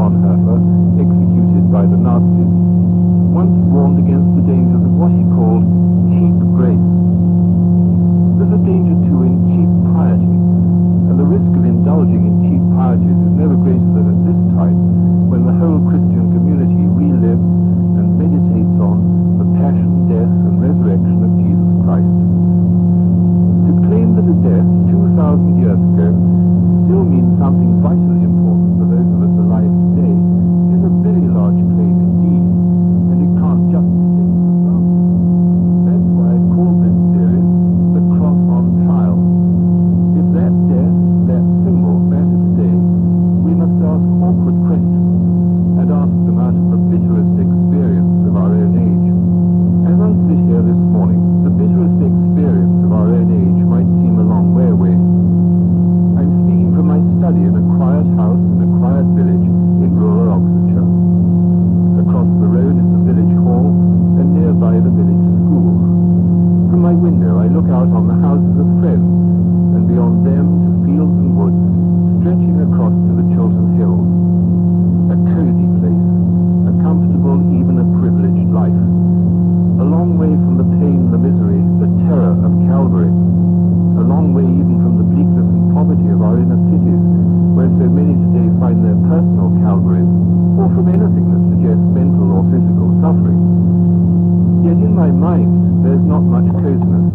Bonhoeffer, executed by the Nazis, once warned against the dangers of what he called cheap grace. There's a danger too in cheap piety, and the risk of indulging in cheap pieties is never greater than at this time, when the whole Christian community relives and meditates on the passion, death, and resurrection of Jesus Christ. To claim that a death 2,000 years ago still means something vitally important for those of us alive today is a very large claim indeed, and it can't just be taken for granted. That's why I've called this series The Cross on Trial. If that death, that symbol, matter today, we must ask awkward questions, and ask them out of the bitterest experience of our own age. As I sit here this morning, the bitterest experience of our own age might seem a long way away. I'm speaking from my study in a quiet house in a quiet village in rural Oxfordshire. Across the road is the village hall, and nearby the village school. From my window I look out on the houses of friends, and beyond them to fields and woods, stretching across to the Chiltern Hills. A cozy place, a comfortable, even a privileged life. A long way from the pain, the misery, the terror of Calvary. A long way even from the bleakness and poverty of our inner cities, where so many today find their personal Calvaries, or from anything that suggests mental or physical suffering. Yet in my mind, there's not much coziness.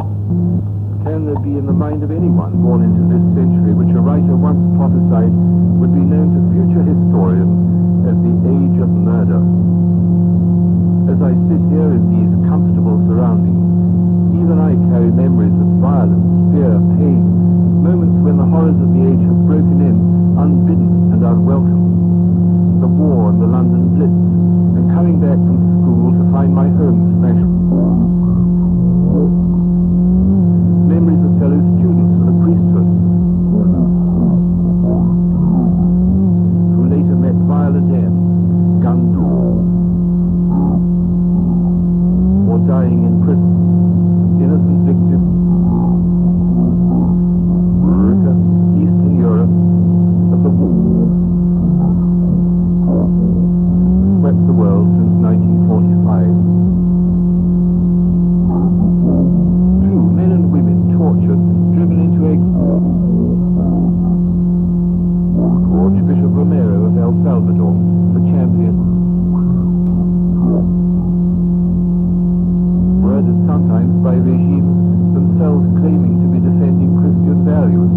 Can there be in the mind of anyone born into this century which a writer once prophesied would be known to future historians as the age of murder? As I sit here in these comfortable surroundings, even I carry memories of violence, fear, pain, moments when the horrors of the age have broken in, unbidden and unwelcome. The war and the London Blitz, and coming back from school to find my home smashed. Memories of fellow students of the priesthood, who later met violent ends, gunned or dying in prison, innocent victims, America, Eastern Europe, of the war, swept the world since 1945. True, men and women tortured, driven into exile. Archbishop Romero of El Salvador, the champion. Murdered sometimes by regimes themselves claiming to be defending Christian values.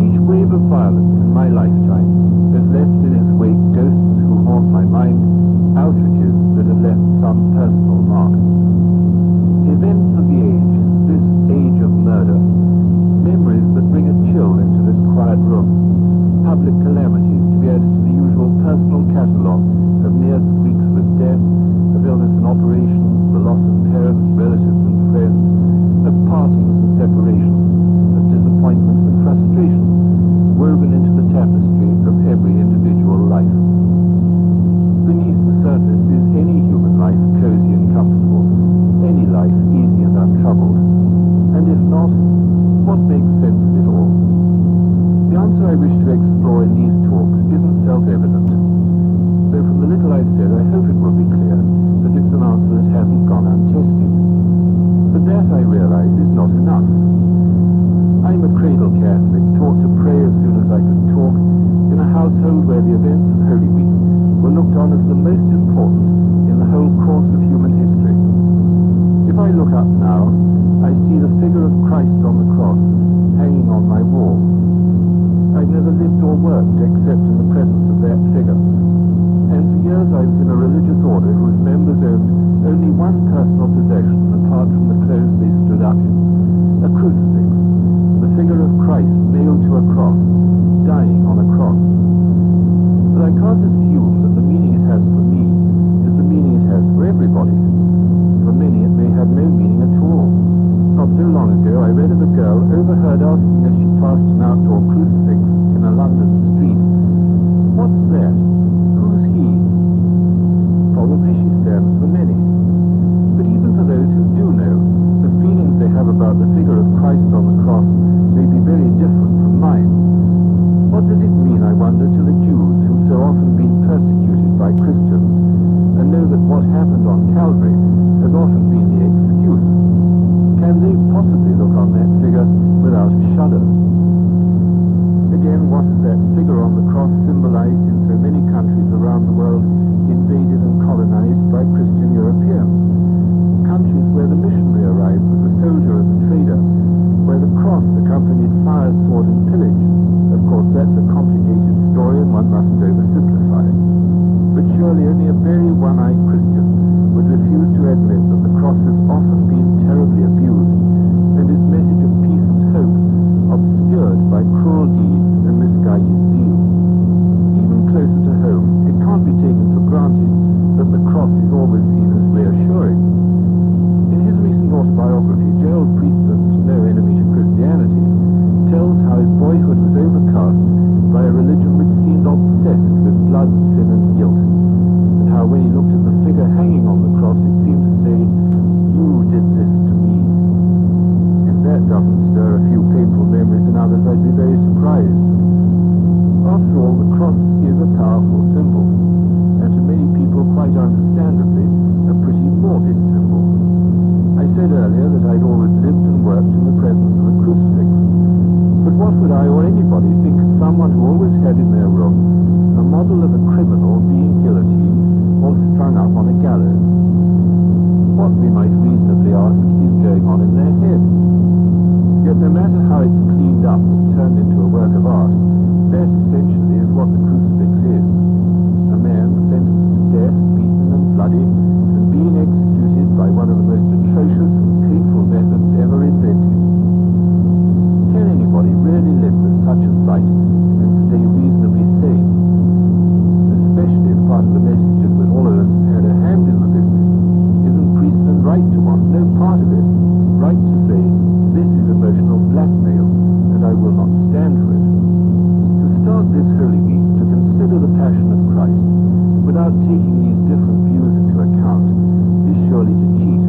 Each wave of violence in my lifetime has left in its wake ghosts who haunt my mind, outrages that have left some personal mark. Events of the age, this age of murder, memories that bring a chill into this quiet room, public calamities to be added to the usual personal catalogue of near squeaks with death, of illness and operation, the loss of parents, relatives and friends, of partings and separations, of disappointments and frustrations, woven into the tapestry of every individual life. Beneath the surface is any human life cozy and comfortable, any life easy and untroubled, and if not, what makes sense of it all? The answer I wish to explore in these talks isn't self-evident, though from the little I've said I hope it will be clear that it's an answer that hasn't gone untested. But that, I realize, is not enough. I'm a cradle Catholic, taught to pray as soon as I could talk, in a household where the events of Holy Week were looked on as the most important in the whole course of human history. If I look up now, I see the figure of Christ on the cross hanging on my wall. I've never lived or worked except in the presence of that figure. And for years I was in a religious order whose members owned only one personal possession apart from the clothes they stood up in, a crucifix, the figure of Christ nailed to a cross, dying on a cross. But I can't assume that the meaning it has for me is the meaning it has for everybody. For many it may have no meaning at all. Not so long ago I read of a girl overheard asking as she passed an outdoor crucifix in a London street, "What's that? Who's he?" Probably she stands for many. But even for those who do know, the feelings they have about the persecuted by Christians and know that what happened on Calvary has often been the excuse, can they possibly look on that figure without a shudder? Again, what has that figure on the cross symbolized in so many countries around the world invaded and colonized by Christian Europeans? Countries where the missionary arrived with the soldier and the trader, where the cross accompanied fire, sword, and pillage. Of course, that's a complicated story and one mustn't oversimplify it. But surely only a very one-eyed Christian would refuse to admit that the cross has often been terribly abused, and its message of peace and hope obscured by cruel deeds and misguided zeal. Even closer to home, it can't be taken for granted that the cross is always seen as reassuring. In his recent autobiography, Gerald Priestland's No Enemy to Christianity tells how his boyhood was overcast by a religion which seemed obsessed with blood, sin, and guilt, and how when he looked at the figure hanging on the cross, it seemed to say, "You did this to me." If that doesn't stir a few painful memories in others, I'd be very surprised. After all, the cross is a powerful symbol, and to many people, quite understandably, a pretty morbid symbol. I said earlier that I'd always lived and worked in the presence of a crucifix. But what would I or anybody think of someone who always had in their room a model of a criminal being guillotined or strung up on a gallows? What, we might reasonably ask, is going on in their head? Yet no matter how it's cleaned up and turned into a work of art, that essentially is what the crucifix is. A man sentenced to death, beaten and bloody, and being executed by one of the most atrocious and painful methods ever invented. Can anybody really live with such a sight and stay reasonably sane? Especially if part of the message is that all of us had a hand in the business. Isn't Priestland right to want no part of it? Right to say, this is emotional blackmail, and I will not stand for it. To start this Holy Week to consider the Passion of Christ without taking these different views into account is surely to cheat.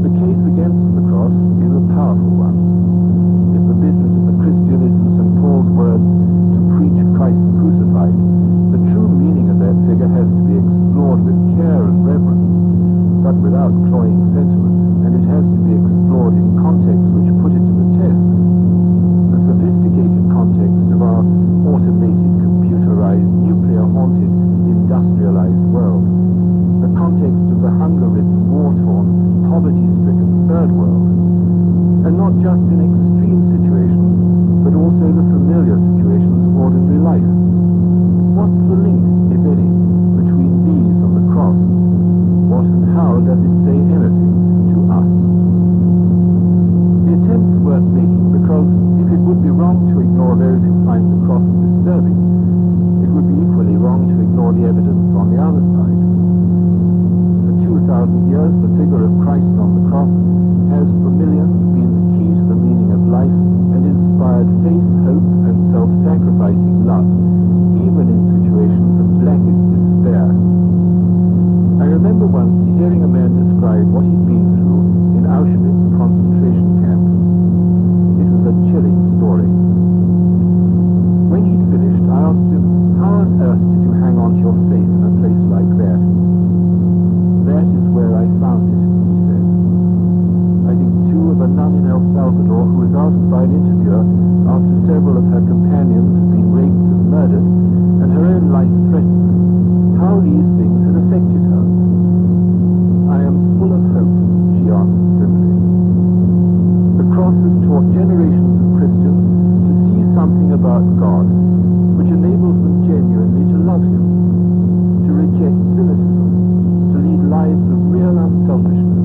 The case against the cross is a powerful one. If the business of the Christian is, in St. Paul's words, to preach Christ crucified, the true meaning of that figure has to be explored with care and reverence, but without cloying sentiment, and it has to be explored in contexts which put it to the test. The sophisticated context of our automated, computerized, nuclear-haunted, industrialized world. The context of the hunger-ridden, war-torn, poverty-stricken third world. And not just in extreme situations, but also the familiar situations of ordinary life. What's the link, if any, between these and the cross? What and how does it say anything to us? The attempt's worth making because if it would be wrong to ignore those who find the cross disturbing, it would be equally wrong to ignore the evidence on the other side. For 2,000 years, the figure of Christ on the cross has for millions been the key to the meaning of life and inspired faith, hope, and self-sacrificing love, even in situations of blackest despair. I remember once hearing a man describe what he'd been through in Auschwitz concentration camp. It was a chilling story. When he'd finished, I asked him, "How on earth did you hang on to your faith in a place like that?" "That is where I found it," he said. I think too of a nun in El Salvador who was asked by an interviewer after several of her companions had been raped and murdered, and her own life threatened, how these things had affected her. "I am full of hope," she answered simply. The cross has taught generations of Christians to see something about God which enables them genuinely to love Him, to reject cynicism, to lead lives of real unselfishness,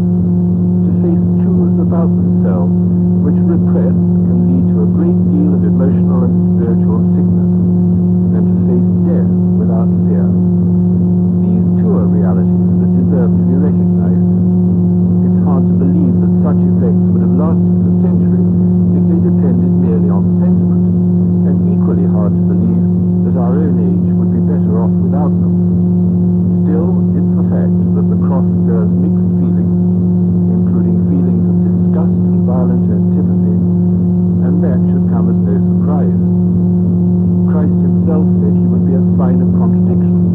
to face truths about themselves which repressed can lead to a great deal of emotional and spiritual sickness, and to face death without fear. These too are realities that deserve to be recognized. It's hard to believe that such effects would have lasted for centuries if they depended merely on sentiment, and equally hard to believe that our own age would be better off without them. Still, it's the fact that the cross stirs mixed feelings, including feelings of disgust and violent antipathy, and that should come as no surprise. Christ himself said he would be a sign of contradiction,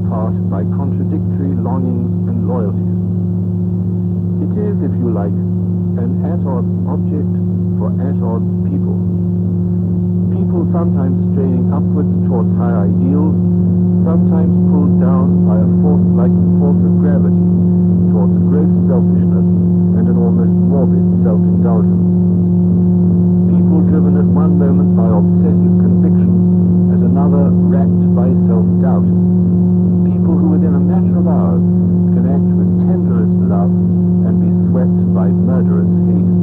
apart by contradictory longings and loyalties. It is, if you like, an at-odds object for at-odds people. People sometimes straining upwards towards high ideals, sometimes pulled down by a force like the force of gravity towards gross selfishness and an almost morbid self-indulgence. People driven at one moment by obsessive conviction, at another racked by self-doubt. People who within a matter of hours can act with tenderest love and be swept by murderous hate.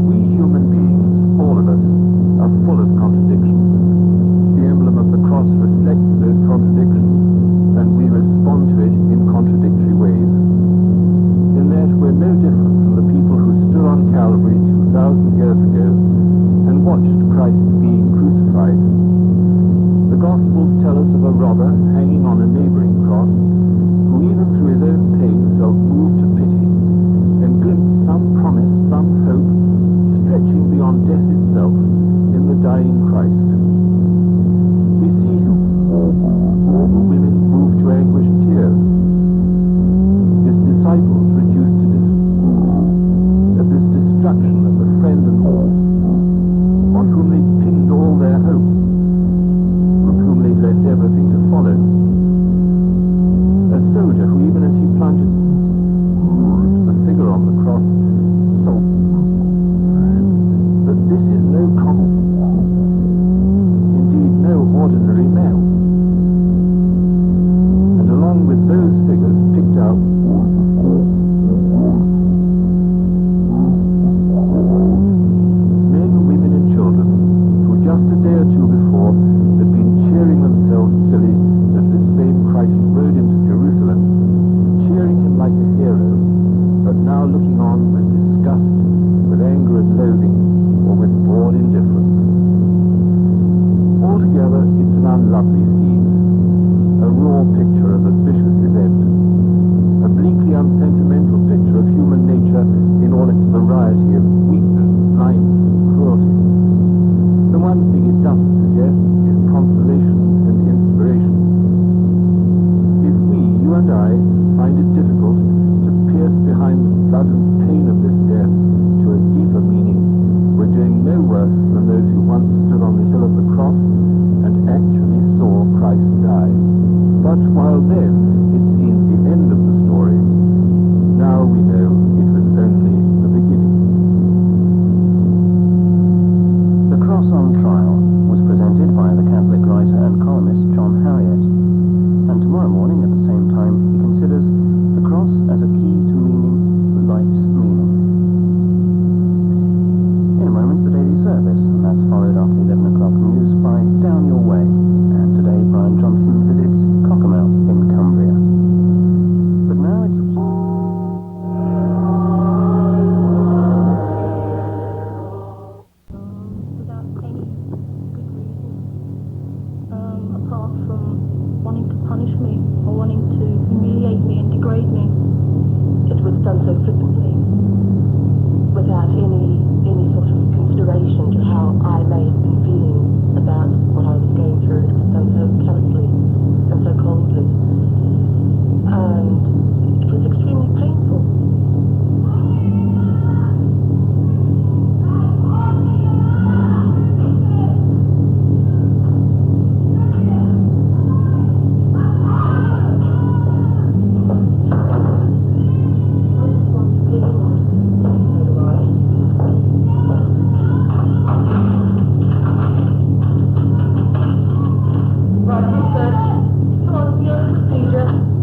We human beings, all of us, are full of contradictions. The emblem of the cross reflects those contradictions, and we respond to it in contradictory ways. In that we're no different from the people who stood on Calvary 2,000 years ago and watched Christ being crucified. The Gospels tell us of a robber hanging on a neighboring cross, who even through his own pain felt moved to pity, and glimpsed some promise, some hope, stretching beyond death itself in the dying Christ. We see women moved to anguished tears, his disciples reduced to at this destruction of the friend and all, on whom they pinned all their hope, with whom they left everything to follow. A soldier who, even as he plunges the figure on the cross, saw that this is no common, indeed no ordinary male. And along with those figures picked out men, women and children who just a day or two before had been cheering themselves silly as this same Christ rode into Jerusalem, cheering him like a hero, but now looking on with disgust, with anger and loathing, or with bored indifference. Altogether, it's an unlovely scene, a raw picture of a vicious event, a bleakly unsentimental picture of human nature in all its variety of weakness, blindness, and cruelty. The one thing it doesn't suggest is consolation and inspiration. If we, you and I, find it difficult to pierce behind the blood and pain of this death to a deeper meaning, we're doing no worse than those who once stood on the hill of the cross and actually saw Christ die. But while then it seemed the end of the story, now we know it was only the beginning. The Cross on Trial was presented by the Catholic writer and columnist John Harriet, and tomorrow morning at the same time he considers the cross as a key to meaning, life's meaning. In a moment, the daily service, and that's followed after 11 o'clock news by Down Your Way, and today Brian Johnson visits Cockermouth in Cumbria. But now it's... Without any good reason, apart from wanting to punish me or wanting to humiliate me and degrade me. It was done so flippantly, without any sort of consideration to how I may have been feeling about what I was going through. It was done so callously and so coldly, and it was extremely painful.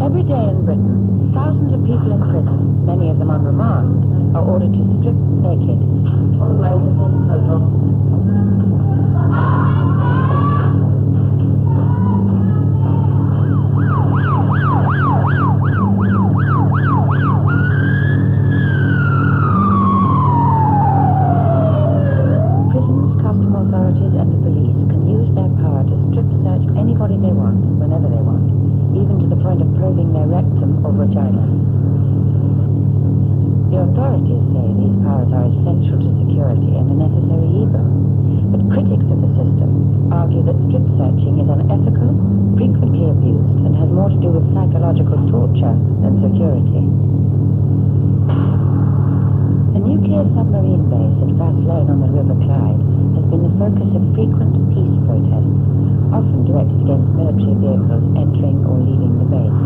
Every day in Britain, thousands of people in prison, many of them on remand, are ordered to strip naked. Prisons, custom authorities and the police can use their power to strip search anybody they want, whenever they want, even to the point of probing their rectum or vagina. The authorities say these powers are essential to security and a necessary evil. But critics of the system argue that strip searching is unethical, frequently abused, and has more to do with psychological torture than security. The nuclear submarine base at Faslane on the River Clyde has been the focus of frequent peace protests, often directed against military vehicles entering or leaving the base.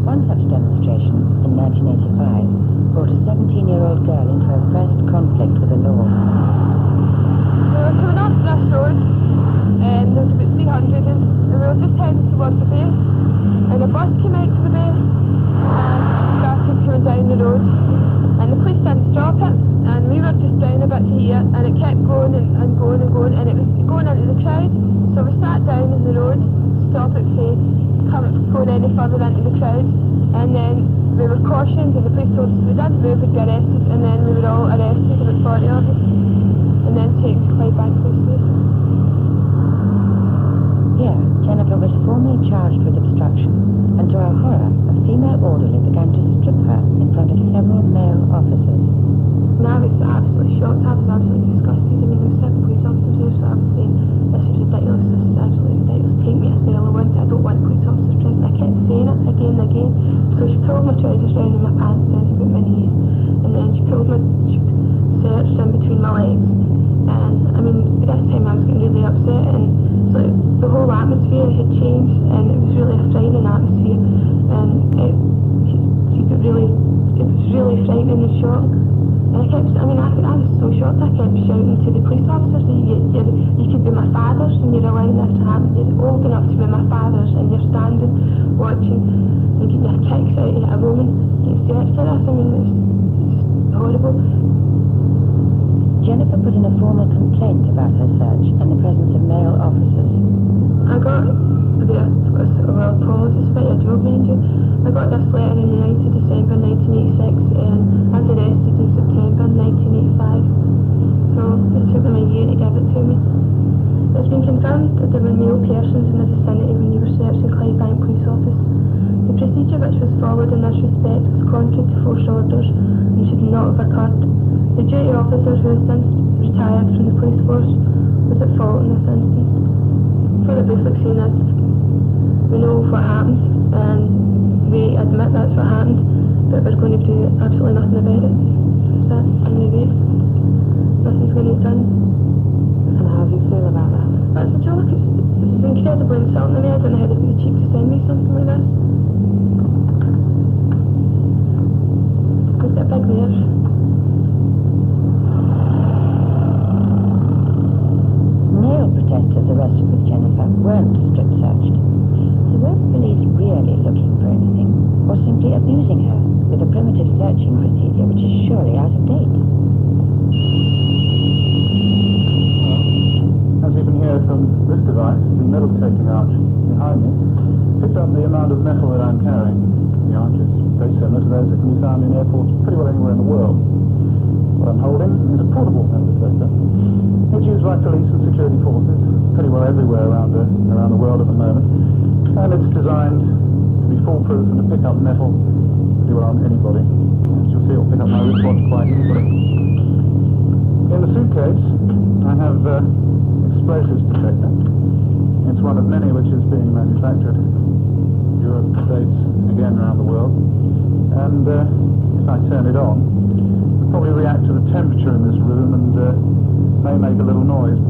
One such demonstration, in 1985, brought a 17-year-old girl into her first conflict with the law. We were coming up this road, and there was about 300 and we were just heading towards the base, and a bus came out to the base and started coming down the road, and the police didn't stop it, and we were just down a bit to here, and it kept going and going and going, and it was going into the crowd, so we sat down in the road, stop it going any further into the crowd, and then we were cautioned, and the police told us if we didn't move we'd be arrested, and then we were all arrested, about 40 of us, and then taken to Clydebank Police Station. Here, Jennifer was formally charged with obstruction, and to our horror, a female orderly began to strip her in front of several male officers. And I was absolutely shocked, I was absolutely disgusted. I mean, there were 7 police officers here, so I was saying, this is ridiculous, this is absolutely ridiculous, take me to cell, I don't want police officers present. I kept saying it again and again. So she pulled my trousers down and my pants down to about my knees, and then she searched in between my legs, and I mean, this time I was getting really upset, and so the whole atmosphere had changed, and it was really a frightening atmosphere, and it was really frightening and shock. And I was so shocked, I kept shouting to the police officers, you could be my fathers and you're allowing this to happen, you're old enough to be my fathers and you're standing, watching, and getting your kicks out at a woman, getting searched for this. I mean, it's just horrible. Jennifer put in a formal complaint about her search and the presence of male officers. I got World Police Society, a job ranger. I got this letter on the 9th of December 1986, and I was arrested in September 1985. So it took them a year to give it to me. It's been confirmed that there were male persons in the vicinity when you were searching Clydebank Police Office. The procedure which was followed in this respect was contrary to force orders and should not have occurred. The duty officers who have since retired from the police force was at fault in this instance. For the basic scene is, we know what happened and we admit that's what happened, but we're going to do absolutely nothing about it. That's in the way. Nothing's going to be done. And how do you feel about that? That's a joke. It's incredibly insulting to me. I don't know how they've got the cheek to send me something like this. It's got a big nerve. Male protesters arrested with Jennifer weren't strip searched. So were the police really looking for anything, or simply abusing her with a primitive searching procedure which is surely out of date? As you can hear from this device, the metal detecting arch behind me picked up the amount of metal that I'm carrying. The arch is very similar to those that can be found in airports pretty well anywhere in the world. What I'm holding is a portable metal detector. It's used by police and security forces pretty well everywhere around the world at the moment, and it's designed to be foolproof and to pick up metal pretty well on anybody. As you'll see, it'll pick up my wristwatch quite easily. In the suitcase, I have explosives detector. It's one of many which is being manufactured in Europe, States, again around the world. And if I turn it on, it'll probably react to the temperature in this room and may make a little noise.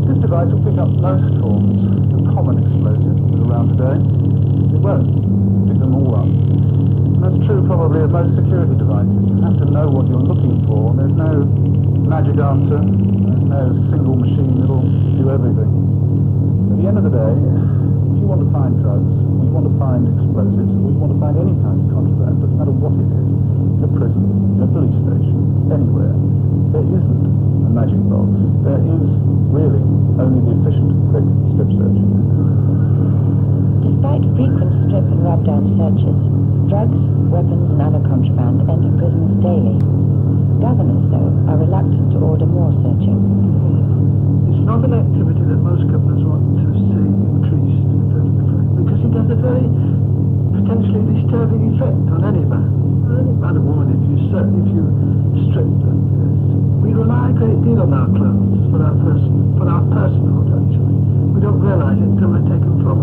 This device will pick up most forms of common explosives that are around today. It won't pick them all up. And that's true probably of most security devices. You have to know what you're looking for. There's no magic answer. There's no single machine that'll do everything. At the end of the day, if you want to find drugs, or you want to find explosives, or you want to find any kind of contraband, doesn't matter what it is, in a prison, in a police station, anywhere, there isn't a magic box. There is really only the efficient, quick strip search. Despite frequent strip and rub-down searches, drugs, weapons and other contraband enter prisons daily. Governors, though, are reluctant to order more searching. It's not an activity that most governors want to see increased, because it has a very potentially disturbing effect on any man. Any man or woman, if you strip them. We rely a great deal on our clothes for our personhood, actually. We don't realise it until we're taken for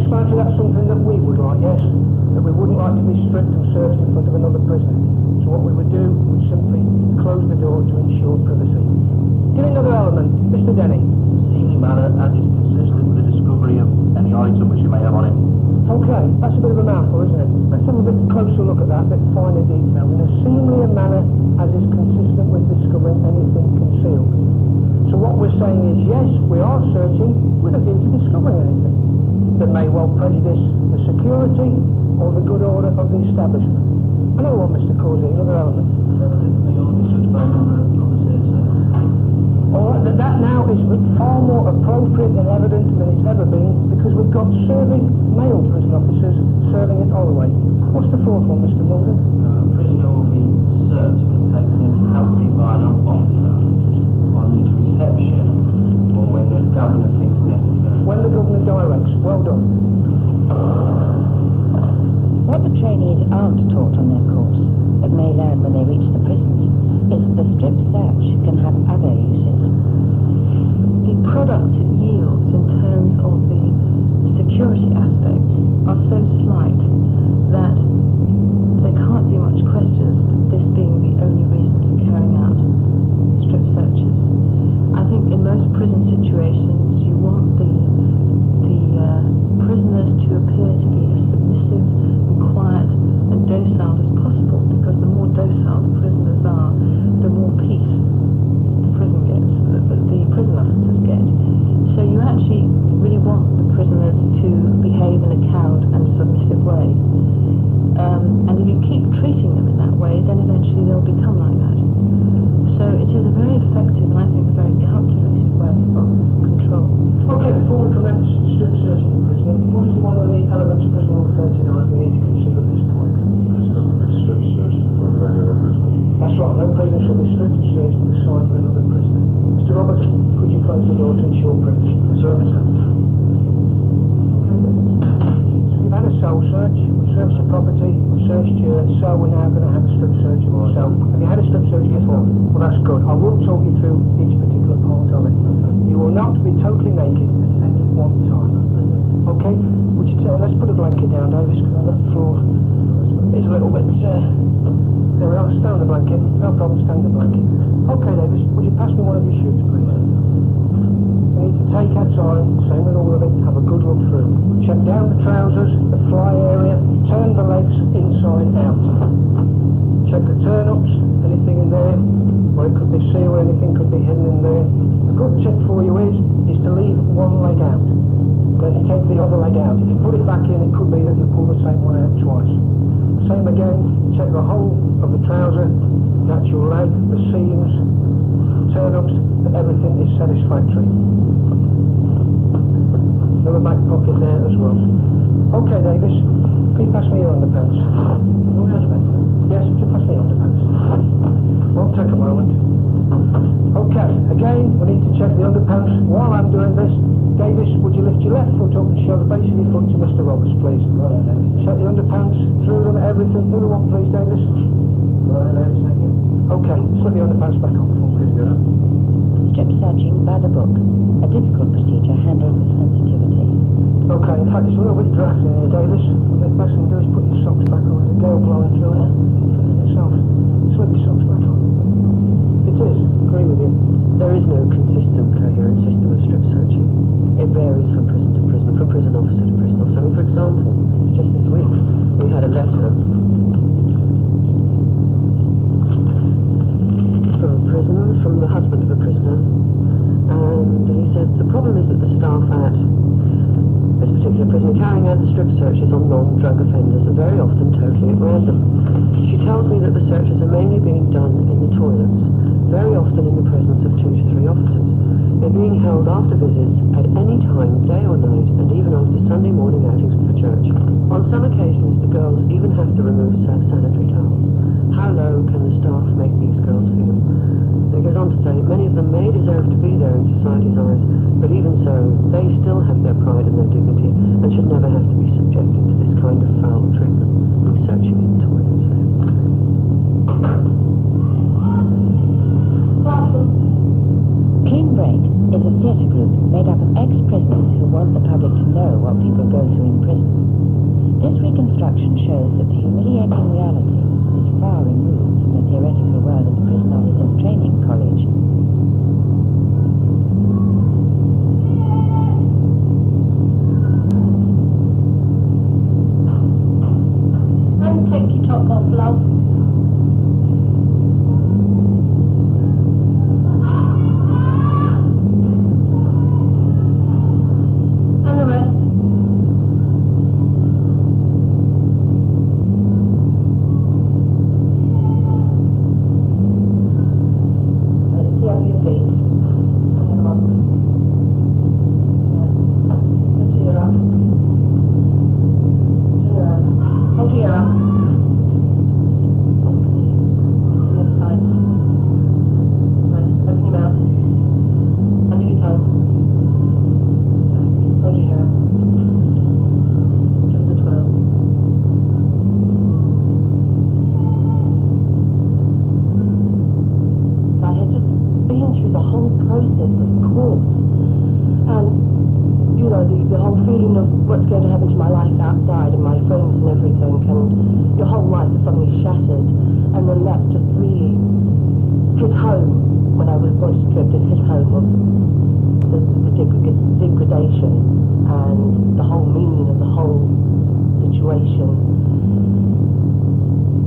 Self-explanatory, that's something that we would like, yes. That we wouldn't like to be stripped and searched in front of another prisoner. So what we would do would simply close the door to ensure privacy. Give me another element, Mr. Denny. Seeming manner as is consistent with the discovery of any item which you may have on him. Okay, that's a bit of a mouthful, isn't it? Let's have a bit closer look at that, a bit finer detail. In a seemly manner as is consistent with discovering anything concealed. So what we're saying is, yes, we are searching with a view to discovering anything that may well prejudice the security or the good order of the establishment. Another one, Mr. Causey, another element. Alright, that now is far more appropriate and evident than it's ever been, because we've got serving male prison officers serving at Holloway. What's the fourth one, Mr. Mulder? Prisoner will be searched for taking in custody by an officer on his reception or when the governor thinks necessary. When the governor directs. Well done. What the trainees aren't taught on their course, but may learn when they reach the prisons, is that the strip search can have other uses. The product it yields in terms of the security aspects are so slight that there can't be much question this being the only reason for carrying out strip searches. I think in most prison situations you want the prisoners to appear to be as submissive and quiet and docile as possible, because the more docile the prisoners are, the more peace the prison gets, the prison officers get. So you actually really want the prisoners to behave in a cowed and submissive way. And if you keep treating them in that way, then eventually they'll become like that. So it is a very effective and I think a very calculated way of control. Okay, before we commence strip searching the prisoner, what is one of the elements of Prison Law 39 we need to consider at this point? Strip search for a regular prisoner. That's right, no prisoner shall be stripped and searched for the side of another prisoner. Mr. Roberts, could you close the door to ensure privacy? Certainly, sir. So you've had a cell search, we've searched your property, we've searched your cell, we're now going to have a strip search of your cell. Have you had a strip search before? Well, that's good. I will talk you through each particular part of it. You will not be totally naked at any one time. Okay? Would you let's put a blanket down, Davis, because that floor is a little bit, there we are, stay on the blanket. No problem, stay on the blanket. Okay, Davis, would you pass me one of your shoes, please? We need to take our time, same with all of it, have a good look through. Check down the trousers, the fly area, turn the legs inside out. Check the turn-ups, anything in there, or it could be sealed, anything could be hidden in there. A good tip for you is to leave one leg out. Then you take the other leg out. If you put it back in, it could be that you pull the same one out twice. Same again, check the whole of the trouser, the actual leg, the seams, turn-ups, that everything is satisfactory. Another back pocket there as well. Okay, Davis, please pass me your underpants. Yes, just pass me your underpants. Won't take a moment. Okay, again, we need to check the underpants. While I'm doing this, Davis, would you lift your left foot up and show the base of your foot to Mr. Roberts, please? Check the underpants, through them, everything. Another one, please, Davis. Okay, slip the underpants back on for me. Strip searching by the book, a difficult procedure handled with sensitivity. Okay, in fact, it's a little bit drafty here, Davis. What the best thing to do is put your socks back on. There's a gale blowing through it. Yourself. Slip your socks back on. It is, agree with you. There is no consistent, coherent system of strip searching. It varies from prison to prison, from prison officer to prison officer. For example, just this week, we had a letter from a prisoner, from the husband of a prisoner, and he said the problem is that the staff at this particular prison are carrying out the strip searches on non-drug offenders, and very often totally at random. She tells me that the searches are mainly being done in the toilets, very often in the presence of 2 to 3 officers. They're being held after visits at any time, day or night, and even after Sunday morning outings for church. On some occasions, the girls even have to remove sanitary towels. How low can the staff make these girls feel? It goes on to say, many of them may deserve to be there in society's eyes, but even so, they still have their pride and their dignity, and should never have to be subjected to this kind of foul treatment, like searching in toilets. Clean Break is a theatre group made up of ex-prisoners who want the public to know what people go through in prison. This reconstruction shows that the humiliating reality is far removed from the theoretical world of the Prison Officers Training College. And take your top off, love. And the rest. Let's see how your feet. Come on. Lift your ear up. Turn around. Hold your ear up. The other side. Right, open your mouth. Under your tongue. Hold your hair up. Give it a twirl. I had just been through the whole process, of course. And, you know, the whole feeling of what's going to happen to my life outside and my friends and everything, and your whole life is suddenly shattered. And then that just really hit home when I was body stripped. It hit home of the degradation and the whole meaning of the whole situation.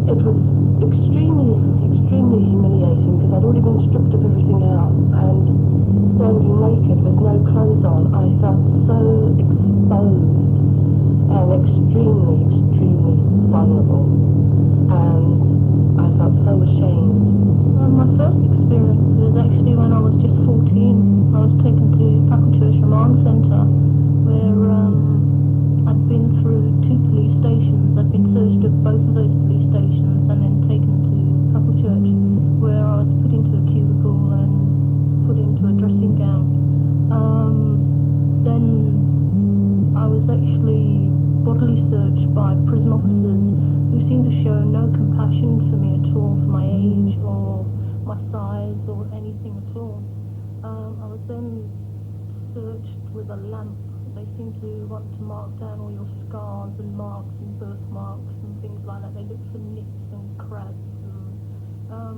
It was extremely, extremely humiliating because I'd already been stripped of everything else, and standing naked with no clothes on, I felt so exposed and extremely, extremely vulnerable, and I felt so ashamed. My first experience was actually when I was just 14. I was taken to Papal Church Remand Centre, where I'd been through 2 police stations. I'd been searched at both of those police stations and then taken to Papal Church, where I was put into a cubicle and put into a dressing gown. Then I was actually bodily searched by prison officers who seemed to show no compassion for me at all, for my age or my size or anything at all. I was then searched with a lamp. They seemed to want to mark down all your scars and marks and birthmarks and things like that. They looked for nicks and cracks and